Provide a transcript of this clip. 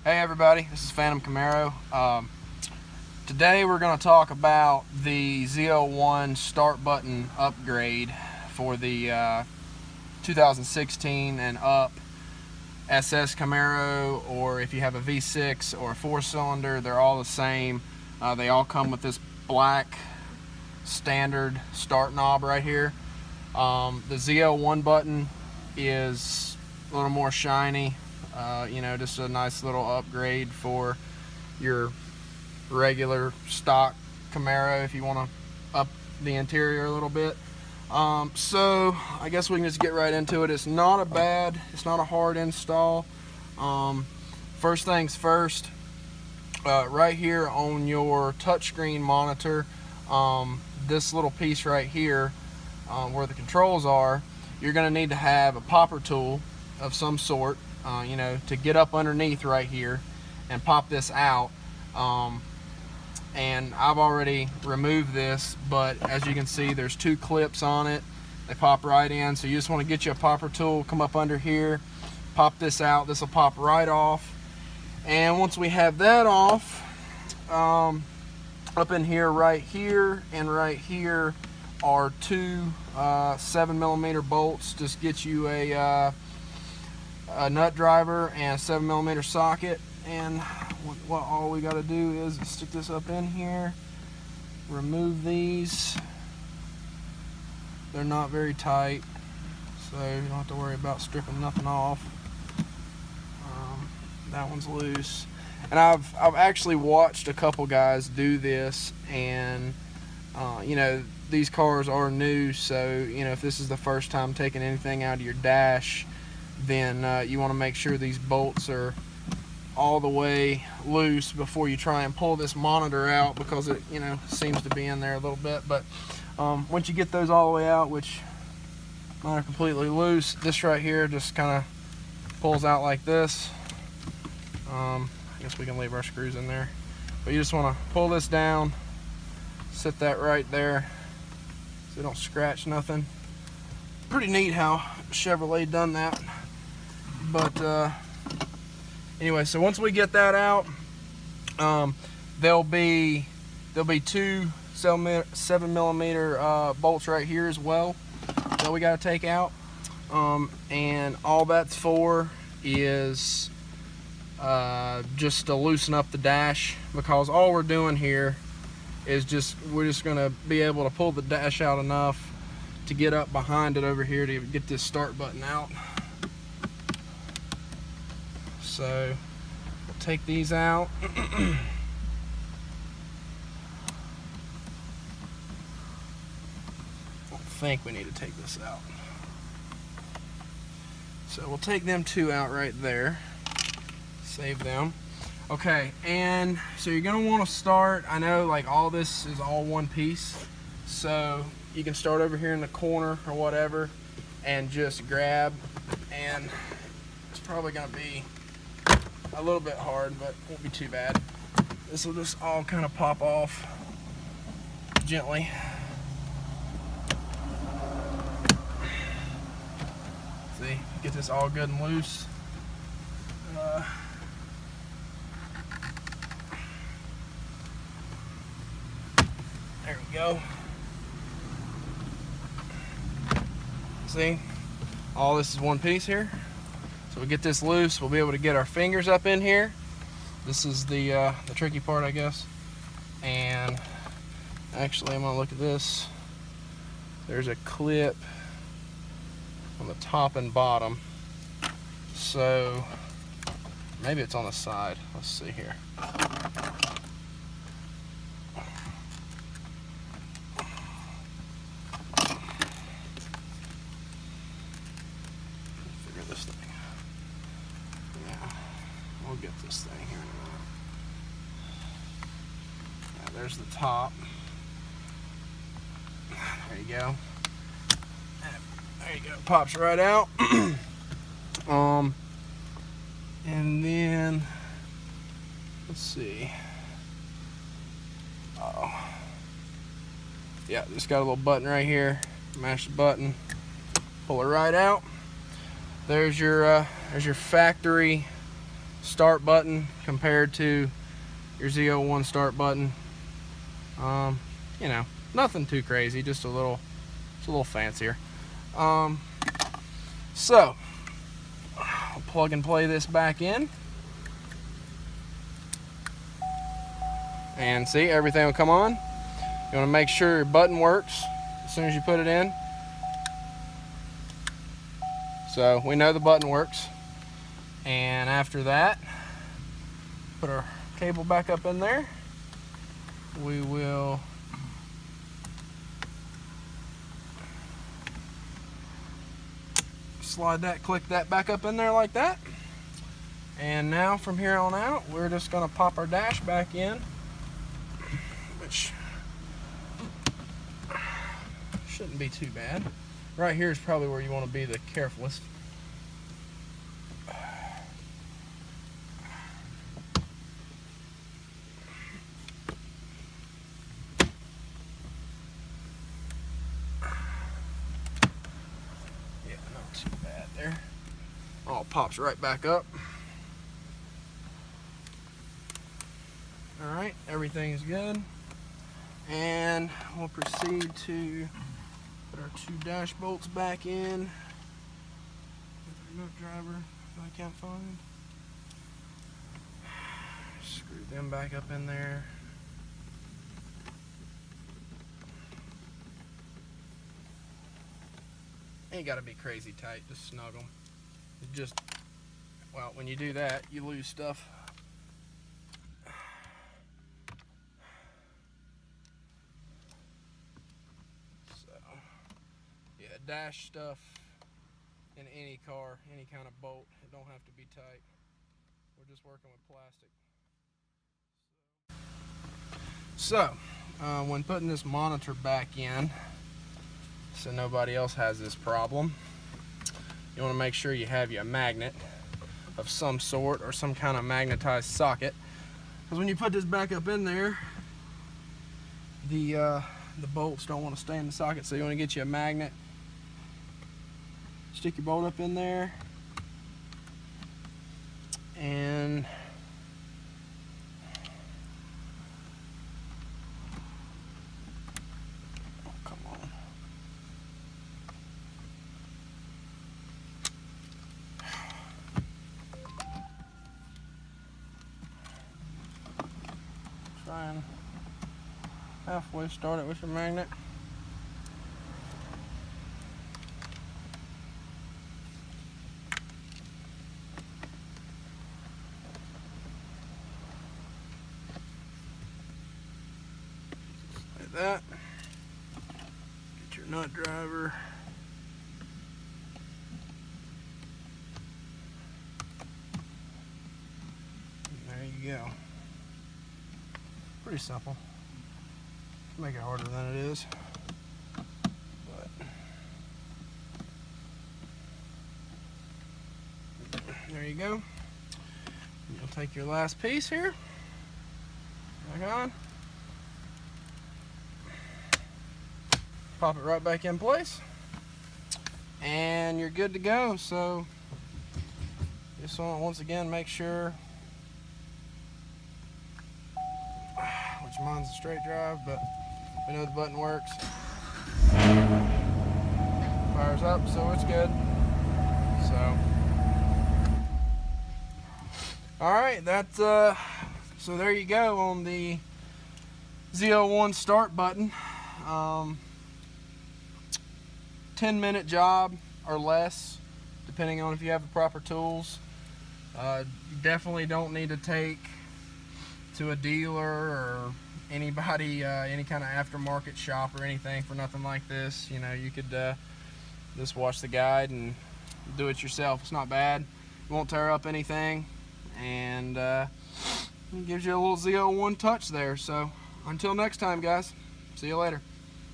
Hey everybody, this is Phantom Camaro. Today we're going to talk about the ZL1 start button upgrade for the 2016 and up SS Camaro, or if you have a V6 or a 4-cylinder, they're all the same. They all come with this black standard start knob right here. The ZL1 button is a little more shiny. Just a nice little upgrade for your regular stock Camaro if you want to up the interior a little bit. So I guess we can just get right into it. It's not a hard install. First things first, right here on your touchscreen monitor, this little piece right here where the controls are, you're going to need to have a popper tool of some sort, to get up underneath right here and pop this out. And I've already removed this, but as you can see, there's two clips on it. They pop right in, so you just want to get you a popper tool, come up under here, pop this out. This will pop right off. And once we have that off, up in here, right here and right here are two 7mm bolts. Just get you a nut driver and a 7mm socket, and what all we got to do is stick this up in here, remove these. They're not very tight, so you don't have to worry about stripping nothing off. That one's loose, and I've actually watched a couple guys do this, and these cars are new, so if this is the first time taking anything out of your dash, then you want to make sure these bolts are all the way loose before you try and pull this monitor out, because it seems to be in there a little bit. But once you get those all the way out, which mine are completely loose, this right here just kind of pulls out like this. I guess we can leave our screws in there, but you just want to pull this down, sit that right there so you don't scratch nothing. Pretty neat how Chevrolet done that. But anyway, so once we get that out, there'll be two 7mm bolts right here as well that we got to take out, and all that's for is just to loosen up the dash, because all we're doing here is we're just going to be able to pull the dash out enough to get up behind it over here to get this start button out. So we'll take these out. I don't think we need to take this out. So we'll take them two out right there. Save them. Okay, and so you're gonna want to start, I know like all this is all one piece, so you can start over here in the corner or whatever and just grab, and it's probably gonna be a little bit hard, but won't be too bad. This will just all kind of pop off gently. See, get this all good and loose. There we go. See, all this is one piece here. So we get this loose, we'll be able to get our fingers up in here. This is the tricky part, I guess. And actually, I'm gonna look at this. There's a clip on the top and bottom. So maybe it's on the side. Let's see here. Figure this thing. Yeah, we'll get this thing here in a minute. Yeah, there's the top. There you go. There you go. Pops right out. And then let's see. Yeah, just got a little button right here. Mash the button, pull it right out. There's your factory start button compared to your ZL1 start button. You know, nothing too crazy, just a little fancier. So I'll plug and play this back in, and see, everything will come on. You want to make sure your button works as soon as you put it in. So we know the button works, and after that, put our cable back up in there. We will slide that, click that back up in there like that. And now from here on out, we're just going to pop our dash back in, which shouldn't be too bad. Right here is probably where you want to be the carefulest. There. All pops right back up. Alright, everything is good. And we'll proceed to put our 2 dash bolts back in with our nut driver that I can't find. Screw them back up in there. Ain't gotta be crazy tight, just snug them. Just, well, when you do that, you lose stuff. So, yeah, dash stuff in any car, any kind of bolt, it don't have to be tight. We're just working with plastic. So, when putting this monitor back in, so nobody else has this problem, you want to make sure you have you a magnet of some sort or some kind of magnetized socket, because when you put this back up in there, the bolts don't want to stay in the socket. So you want to get you a magnet, stick your bolt up in there, and try and halfway start it with your magnet. Like that. Get your nut driver. And there you go. Pretty simple. Make it harder than it is. But there you go. You'll take your last piece here. Back on. Pop it right back in place. And you're good to go. So just want to once again make sure, which mine's a straight drive, but we know the button works. Fires up, so it's good. So, all right, that's so there you go on the ZL1 start button. 10-minute job or less, depending on if you have the proper tools. You definitely don't need to take to a dealer or anybody, any kind of aftermarket shop or anything for nothing like this. You know, you could just watch the guide and do it yourself. It's not bad. It won't tear up anything, and it gives you a little ZL1 touch there. So until next time, guys, see you later.